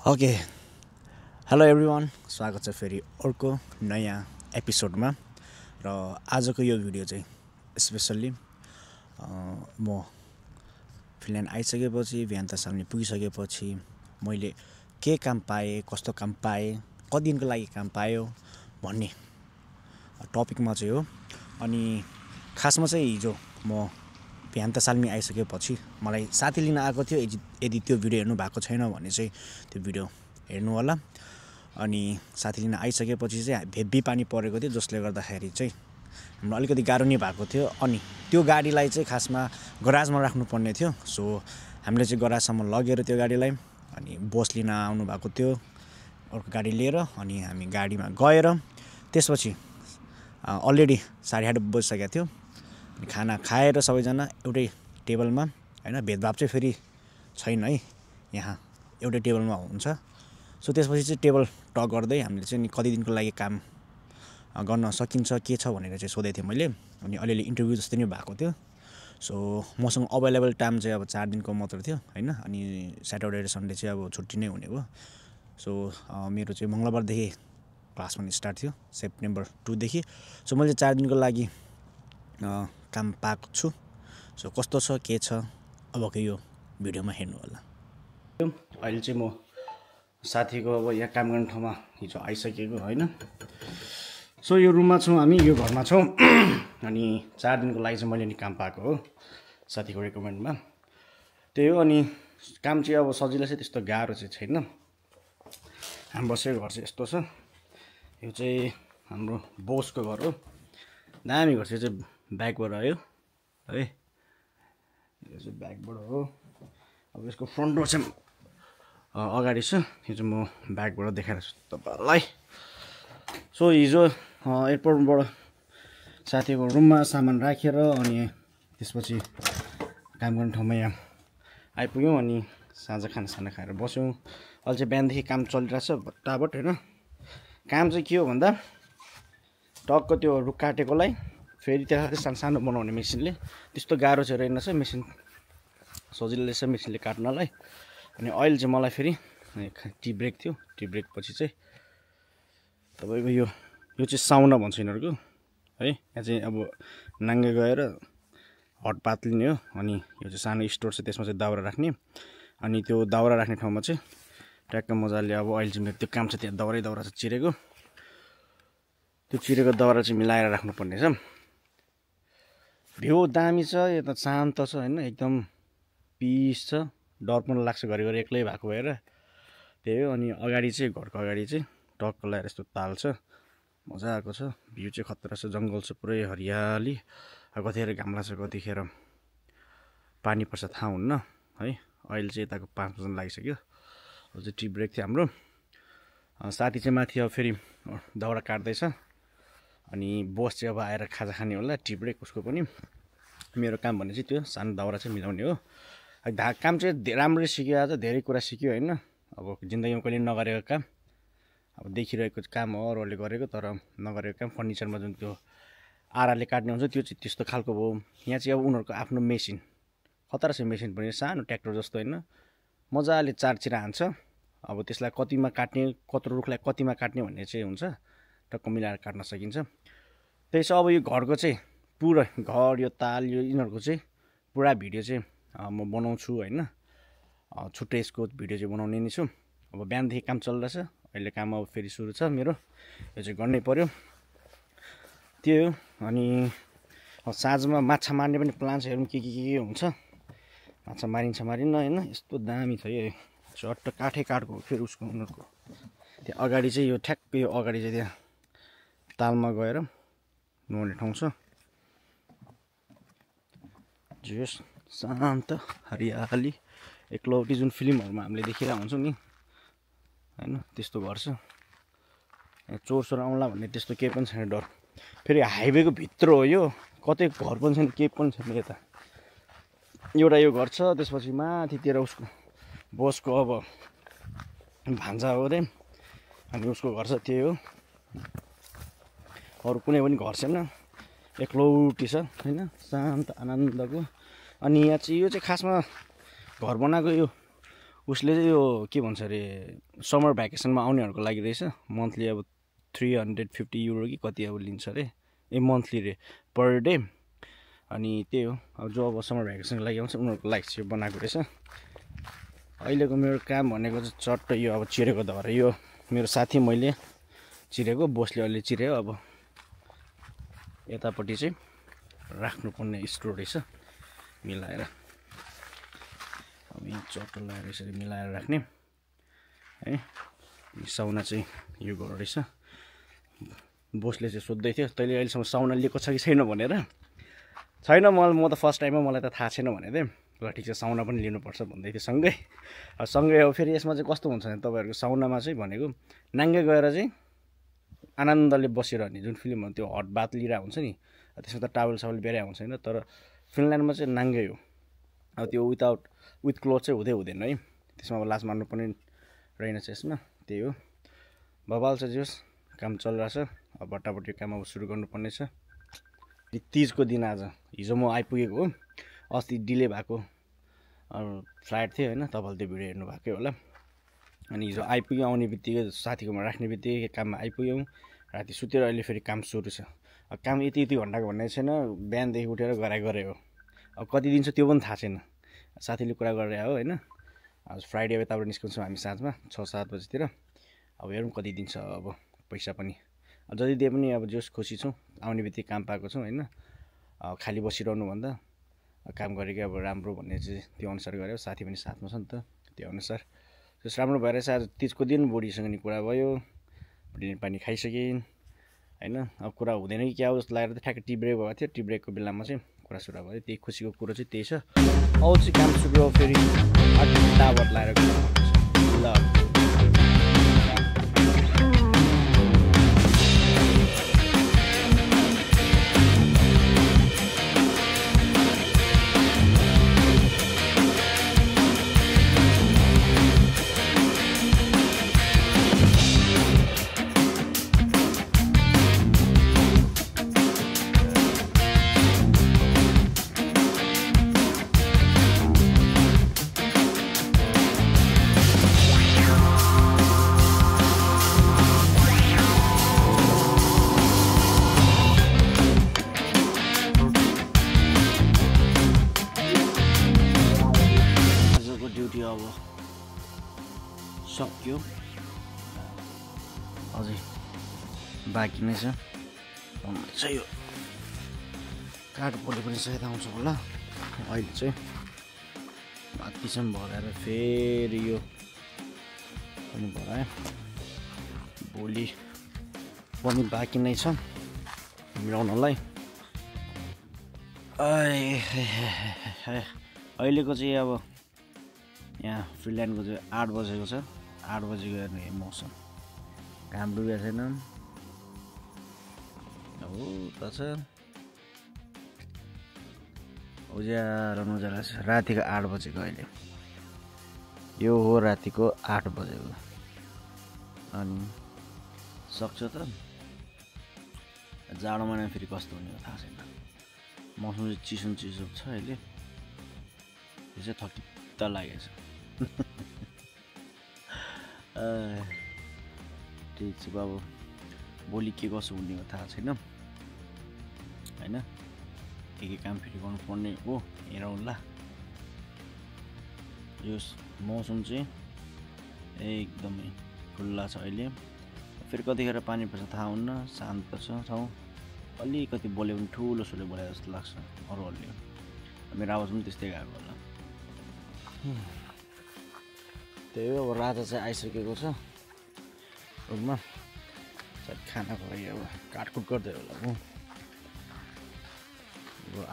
Okay hello everyone, स्वागत छ फेरि अर्को नयाँ एपिसोडमा। र आजको यो भिडियो चाहिँ स्पेसल्ली म फिनल्यान्ड आइसकेपछि भियन्तासालनी पुगिसकेपछि मैले के काम पाएँ, कस्तो काम पाएँ, कति दिनको लागि काम पायो भन्ने टपिकमा चाहिँ हो। अनि खासमा चाहिँ हिजो म भियन्तासालनी आइसकेपछि मलाई साथी लिन आएको थियो। यदि त्यो भिडियो हेर्नु भएको छैन भने चाहिँ त्यो भिडियो हेर्नु होला। अनि साथी लिन आइसकेपछि चाहिँ हेभी पानी परेको थियो, जसले गर्दाखेरि चाहिँ हाम्रो अलिकति गाह्रो नै भएको थियो। अनि त्यो गाडीलाई चाहिँ खासमा गराजमा राख्नुपर्ने थियो। सो हामीले चाहिँ गराजसम्म लगेर त्यो गाडीलाई अनि बोस लिन आउनु भएको थियो अर्को गाडी लिएर। अनि हामी गाडीमा गएर त्यसपछि अलरेडी 8:30 बजिसकेको थियो। अनि खाना खाएर सबैजना एउटै टेबलमा, होइन, भेदभाव चाहिँ फेरि छैन है, यहाँ एउटै टेबलमा हुन्छ। सो त्यसपछि चाहिँ टेबल टक गर्दै हामीले चाहिँ कति दिनको लागि काम गर्न सकिन्छ के छ भनेर चाहिँ सोधेको थिएँ मैले। अनि अलिअलि इन्टरभ्यू जस्तै नै भएको थियो। सो मसँग अभाइलेबल टाइम चाहिँ अब 4 दिनको मात्र थियो, होइन। अनि स्याटरडे र सन्डे चाहिँ अब छुट्टी नै हुने भयो। सो मेरो चाहिँ मङ्गलबारदेखि क्लास पनि स्टार्ट थियो, सेप्टेम्बर 2 देखि। सो मैले 4 दिनको लागि काम पाएको छु। सो कस्तो छ के छ अबको यो भिडियोमा हेर्नु होला। अहिले चाहिँ म साथीको अब यहाँ काम गर्ने ठाउँमा हिजो आइसकेको, होइन। सो यो रुममा छौँ हामी, यो घरमा छौँ। अनि 4 दिनको लागि चाहिँ मैले नि काम पाएको हो साथीको रेकमेन्डमा, त्यही हो। अनि काम चाहिँ अब सजिलो चाहिँ त्यस्तो गाह्रो चाहिँ छैन। हामी बसेको घर चाहिँ यस्तो छ। यो चाहिँ हाम्रो बोसको घर हो, दामी घर चाहिँ ब्याकबाट आयो है, यो चाहिँ ब्याकबाट हो। अब यसको फ्रन्ट डोर चाहिँ अगाडि छ, यो चाहिँ म ब्याकबाट देखाएर छु तपाईँलाई। सो हिजो एयरपोर्टबाट साथीको रुममा सामान राखेर अनि त्यसपछि काम गर्ने ठाउँमा यहाँ आइपुग्यौँ। अनि साँझ खाना खाएर बस्यौँ। अहिले चाहिँ बिहानदेखि काम चलिरहेछ बट्टाबट, होइन। काम चाहिँ के हो भन्दा टक्क त्यो रुख काटेकोलाई फेरि त्यसलाई सानो बनाउने मेसिनले, त्यस्तो गाह्रो चाहिँ रहेनछ। मेसिन सजिलो रहेछ मेसिनले काट्नलाई। अनि अहिले चाहिँ मलाई फेरि टी ब्रेक थियो। टी ब्रेक पछि चाहिँ तपाईँको यो चाहिँ साउना भन्छ यिनीहरूको है। यहाँ चाहिँ अब नाङ्गे गएर हटपात लिने हो। अनि यो चाहिँ सानो स्टोर छ, त्यसमा चाहिँ दाउरा राख्ने। अनि त्यो दाउरा राख्ने ठाउँमा चाहिँ ट्याक्क मजाले अब अहिले चाहिँ मेरो त्यो काम छ, त्यहाँ दाउरा चाहिँ चिरेको, त्यो चिरेको दाउरा चाहिँ मिलाएर राख्नुपर्ने छ। भ्यू दामी छ, यता शान्त छ, होइन, एकदम पिस छ। डर पनि लाग्छ घरिघरि एक्लै भएको भएर, त्यही हो। अनि अगाडि चाहिँ घरको अगाडि चाहिँ टक्क लगाएर यस्तो ताल छ, मजाको छ। भ्यू चाहिँ खतरा छ, जङ्गल छ, पुरै हरियाली। कतिखेर घाम लाग्छ, कतिखेर पानी पर्छ थाहा हुन्न है। अहिले चाहिँ यताको 5 बज्न लागिसक्यो। अहिले चाहिँ टी ब्रेक थियो हाम्रो। साथी चाहिँ माथि अब फेरि दाउरा काट्दैछ। अनि बोस चाहिँ अब आएर खाजा खाने होला, टी ब्रेक उसको पनि। मेरो काम भने चाहिँ त्यो सानो दाउरा चाहिँ मिलाउने हो। काम चाहिँ राम्ररी सिक्यो, आज धेरै कुरा सिक्यो, होइन। अब जिन्दगीमा कहिले नगरेको काम, अब देखिरहेको काम हो अरूहरूले गरेको, तर नगरेको काम। फर्निचरमा जुन त्यो आराले काट्ने हुन्छ त्यो चाहिँ त्यस्तो खालको भयो। यहाँ चाहिँ अब उनीहरूको आफ्नो मेसिन, खतरा छ मेसिन पनि, सानो ट्र्याक्टर जस्तो, होइन। मजाले चारचिरा हान्छ। अब त्यसलाई कतिमा काट्ने, कत्रो रुखलाई कतिमा काट्ने भन्ने चाहिँ हुन्छ, टक्क मिलाएर काट्न सकिन्छ। त्यही छ। अब यो घरको चाहिँ पुरा घर, यो ताल, यो यिनीहरूको चाहिँ पुरा भिडियो चाहिँ म बनाउँछु, होइन। छुट्टै यसको भिडियो चाहिँ बनाउने नै छु। अब बिहानदेखि काम चलिरहेछ, अहिले काम अब फेरि सुरु छ मेरो, यो चाहिँ गर्नै पर्यो, त्यही हो। अनि साँझमा माछा मार्ने पनि प्लान छ, हेरौँ के हुन्छ। माछा मारिन्छ मारिन्न, होइन। यस्तो दामी छ यो चट्ट काठै काठको फेरि उसको उनीहरूको त्यहाँ अगाडि चाहिँ यो ठ्याक्कै यो अगाडि चाहिँ त्यहाँ तालमा गएर नुहाउने ठाउँ छ। जस शान्त हरियाली एकलौटी, जुन फिल्महरूमा हामीले देखिरहेको हुन्छौँ नि, होइन, त्यस्तो घर छ। यहाँ चोरसोर आउँला भन्ने त्यस्तो केही पनि छैन डर। फेरि हाइवेको भित्र हो यो, कतै घर पनि छैन, केही पनि छैन। यता एउटा यो घर छ, त्यसपछि माथितिर उसको बोसको अब भान्जा हो अरे, अनि उसको घर छ, त्यही हो। अरू कुनै पनि घर छैन, एकलौटी छ, होइन, शान्त आनन्दको। अनि यहाँ चाहिँ यो चाहिँ खासमा घर बनाएको यो उसले चाहिँ यो के भन्छ अरे समर भ्याकेसनमा आउनेहरूको लागि रहेछ मन्थली अब 350 युरो कि कति अब लिन्छ अरे मन्थली रे पर डे अनि त्यही हो अब जो अब समर भ्याकेसनको लागि आउँछ उनीहरूको लागि चाहिँ बनाएको रहेछ अहिलेको मेरो काम भनेको चाहिँ चट्ट यो अब चिरेको धर यो मेरो साथी मैले चिरेको बोसले अहिले चिर्यो अब यतापट्टि चाहिँ राख्नुपर्ने स्टोर रहेछ मिलाएर अब यहाँ चट्ट लगाएर यसरी मिलाएर राख्ने है साउना चाहिँ यो गर्दो रहेछ बोसले चाहिँ सोध्दै थियो तैँले अहिलेसम्म साउना लिएको छ कि छैन भनेर छैन म त फर्स्ट टाइममा मलाई त थाहा छैन भने थिएँ ल ठिक छ साउना पनि लिनुपर्छ भन्दै थियो सँगै अब फेरि यसमा चाहिँ कस्तो हुन्छ भने तपाईँहरूको साउनामा चाहिँ भनेको नाङ्गे गएर चाहिँ आनन्दले बसिरहने जुन फिल्महरू त्यो हट बाथ लिएर हुन्छ नि त्यसमा त टावल सावल बेरै आउँछ होइन तर फिनल्यान्डमा चाहिँ नाङ्गै हो अब त्यो विथ क्लोथ चाहिँ हुँदैन है त्यसमा अब लाज मार्नु पनि रहेनछ यसमा त्यही हो बबाल छ जोस् काम चलिरहेछ अब बट्टाबट्टी काम अब सुरु गर्नुपर्ने छ तीजको दिन आज हिजो म आइपुगेको हो अस्ति डिले भएको फ्लाइट थियो होइन तपाईँले त्यो भिडियो हेर्नु भएकै होला अनि हिजो आइपुग्यो आउने बित्तिकै साथीकोमा राख्ने बित्तिकै काममा आइपुग्यौँ राति सुतेर अहिले फेरि काम सुरु छ अब काम यति घन्टाको भन्ने छैन बिहानदेखि उठेर गरे हो अब कति दिन छ त्यो पनि थाहा छैन साथीले कुरा गरेर आयो होइन आज फ्राइडे यताबाट निस्कन्छौँ हामी साँझमा 6-7 बजीतिर अब हेरौँ कति दिन छ अब पैसा पनि जति दिए पनि अब जोस् खुसी छौँ आउने बित्तिकै काम पाएको छौँ होइन खाली बसिरहनु भन्दा काम गरेकै अब राम्रो भन्ने चाहिँ त्यो अनुसार गऱ्यो साथी पनि साथमा छ नि त त्यो अनुसार त्यस राम्रो भइरहेछ आज तीजको दिन बुढीसँग नि कुरा भयो बुढीले पानी खाइसकिन् होइन अब कुरा हुँदैन कि क्या हो जस्तो लागेर त ठ्याक्कै टी ब्रेक भएको थियो टी ब्रेकको बेलामा चाहिँ कुरा सुरु भयो त्यही खुसीको कुरो चाहिँ त्यही छ अब चाहिँ काम सुरु फेरि अड्डा बदलाएर ल अब सक्यो अझै बाँकी नै छ यो काठ पोले पनि सायद आउँछ होला अहिले चाहिँ बाँकीसम्म भराएर फेरि यो पनि भरायो भोलि पनि बाँकी नै छ मिलाउनलाई अहिलेको चाहिँ अब यहाँ फिनल्यान्डको चाहिँ 8 बजेको छ 8 बजेको हेर्नु यो मौसम घाम डुबेको छैन हो त छ उज्यालो उज्यालो छ रातिको 8 बजेको अहिले यो हो रातिको 8 बजेको अनि सक्छ त जाडो महिना फेरि कस्तो हुने हो थाहा छैन मौसम चाहिँ चिसो छ अहिले यो चाहिँ थकित लागेको छ ठिक छ बाबु भोलि के कसो हुने हो थाहा छैन होइन के काम फेरि गर्नुपर्ने हो हेरौँ ल यो मौसम चाहिँ एकदमै खुल्ला छ अहिले फेरि कतिखेर पानी पर्छ थाहा हुन्न शान्त छ ठाउँ अलिकति बोल्यो भने ठुलो सुले बोले जस्तो लाग्छ अरूहरूले मेरो आवाज पनि त्यस्तै गएको होला त्यही हो अब राजा चाहिँ आइसकेको छ रुममा सायद खानाको लागि अब काटकुट गर्दै होला अब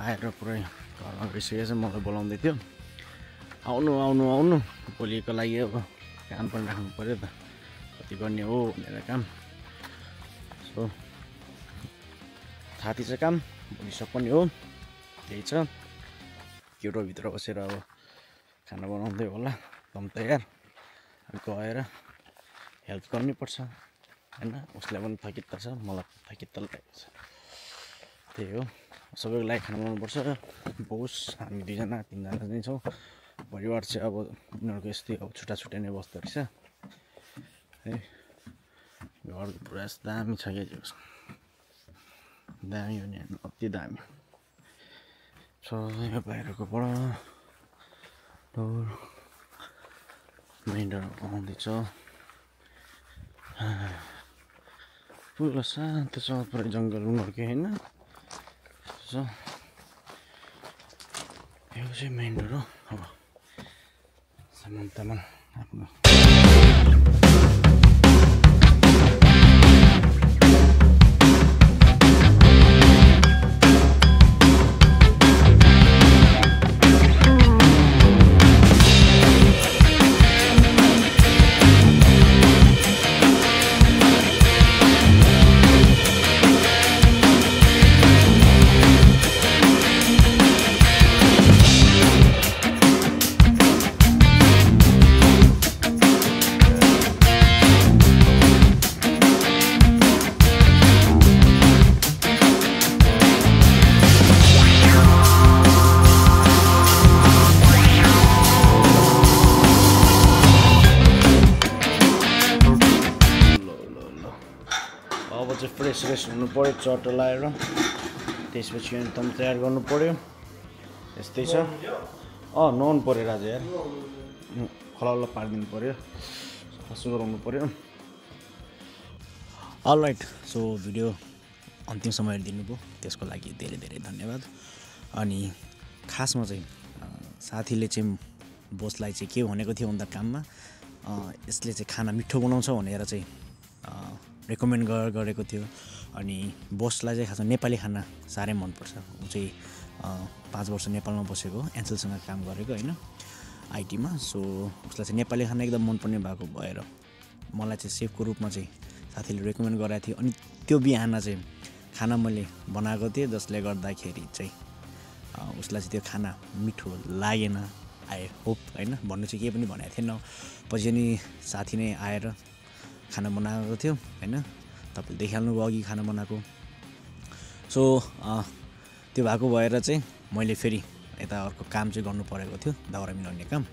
आएर पुरै घरमा गइसकेको छ मलाई बोलाउँदै थियो आउनु आउनु आउनु भोलिको लागि अब काम पनि राख्नु पऱ्यो त कति गर्ने हो भनेर काम सो थाती छ काम भोलि सक्ने हो त्यही छ केटोभित्र बसेर अब खाना बनाउँदै होला तम तयार गएर हेल्प गर्नुपर्छ होइन उसलाई पनि थकित छ मलाई थकित लागेको छ त्यही हो सबैको लागि खाना बनाउनुपर्छ बोस हामी 2-3जना नै छौँ परिवार चाहिँ अब उनीहरूको यस्तै अब छुट्टा छुट्टै नै बस्दो रहेछ है। घर पुरा दामी छ क्या, दामी भने अति दामी छ। यो बाहिरको बडा मेन्डर आउँदैछ, पुरा शान्त छ, पुरै जङ्गल उनीहरूकै होइन। यो चाहिँ मेन्डर हो। अब सामान तामान आफ्नो अब चाहिँ फ्रेस हुनु पऱ्यो, चट्टा लाएर त्यसपछि एकदम तयार गर्नु पऱ्यो। यस्तै छ। नुहाउनु पऱ्यो राजा यार, खलाल पारिदिनु पऱ्यो, सफा गराउनु पऱ्यो। अलराइट, सो भिडियो अन्तिमसम्म हेरिदिनु भयो, त्यसको लागि धेरै धेरै धन्यवाद। अनि खासमा चाहिँ साथीले चाहिँ बोसलाई चाहिँ के भनेको थियो भन्दा काममा यसले चाहिँ खाना मिठो बनाउँछ भनेर चाहिँ रेकमेन्ड गरेको थियो। अनि बोसलाई चाहिँ खासमा नेपाली खाना साह्रै मनपर्छ। ऊ चाहिँ 5 वर्ष नेपालमा बसेको, एन्सेलसँग काम गरेको होइन, आइटीमा। सो उसलाई चाहिँ नेपाली खाना एकदम मनपर्ने भएको भएर मलाई चाहिँ सेफको रूपमा चाहिँ साथीले रेकमेन्ड गराएको थियो। अनि त्यो बिहान चाहिँ खाना मैले बनाएको थिएँ, जसले गर्दाखेरि चाहिँ उसलाई चाहिँ त्यो खाना मिठो लागेन, आई होप होइन। भन्नु चाहिँ केही पनि भनेको थिएन। पछि अनि साथी नै आएर खाना बनाएको थियो होइन, तपाईँले देखिहाल्नुभयो अघि खाना बनाएको। सो त्यो भएको भएर चाहिँ मैले फेरि यता अर्को काम चाहिँ गर्नु परेको थियो, दाउरा मिलाउने काम।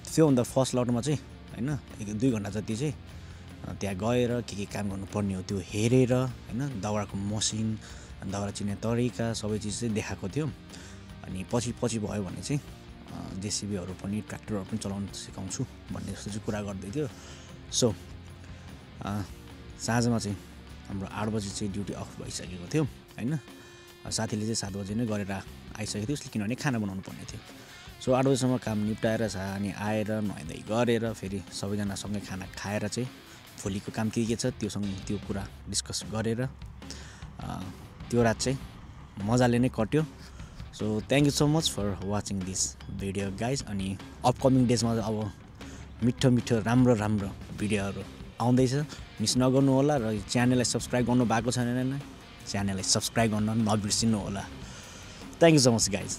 त्योभन्दा फर्स्ट लटमा चाहिँ होइन 1-2 घन्टा जति चाहिँ त्यहाँ गएर के काम गर्नुपर्ने हो त्यो हेरेर होइन, दाउराको मसिन, दाउरा चिन्ने तरिका सबै चिज चाहिँ देखाएको थियो। अनि पछि भयो भने चाहिँ जेसिबीहरू पनि ट्र्याक्टरहरू पनि चलाउन सिकाउँछु भन्ने जस्तो चाहिँ कुरा गर्दै थियो। सो साँझमा चाहिँ हाम्रो 8 बजी चाहिँ ड्युटी अफ भइसकेको थियो होइन। साथीले चाहिँ 7 बजी नै गरेर आइसकेको थियो, उसले किनभने खाना बनाउनु पर्ने थियो। सो 8 बजीसम्म काम निप्टाएर अनि आएर नुहाइधुवाइ गरेर फेरि सबैजना सँगै खाना खाएर चाहिँ भोलिको काम के छ त्यो कुरा डिस्कस गरेर त्यो रात चाहिँ मजाले नै कट्यो। So thank you so much for watching this video guys. अनि अपकमिङ डेजमा अब मिठो राम्रो भिडियोहरू आउँदैछ, मिस नगर्नु होला। र च्यानललाई सब्सक्राइब गर्नु भएको छैन भने च्यानललाई सब्सक्राइब गर्न नबिर्सिनु होला। Thank you so much guys.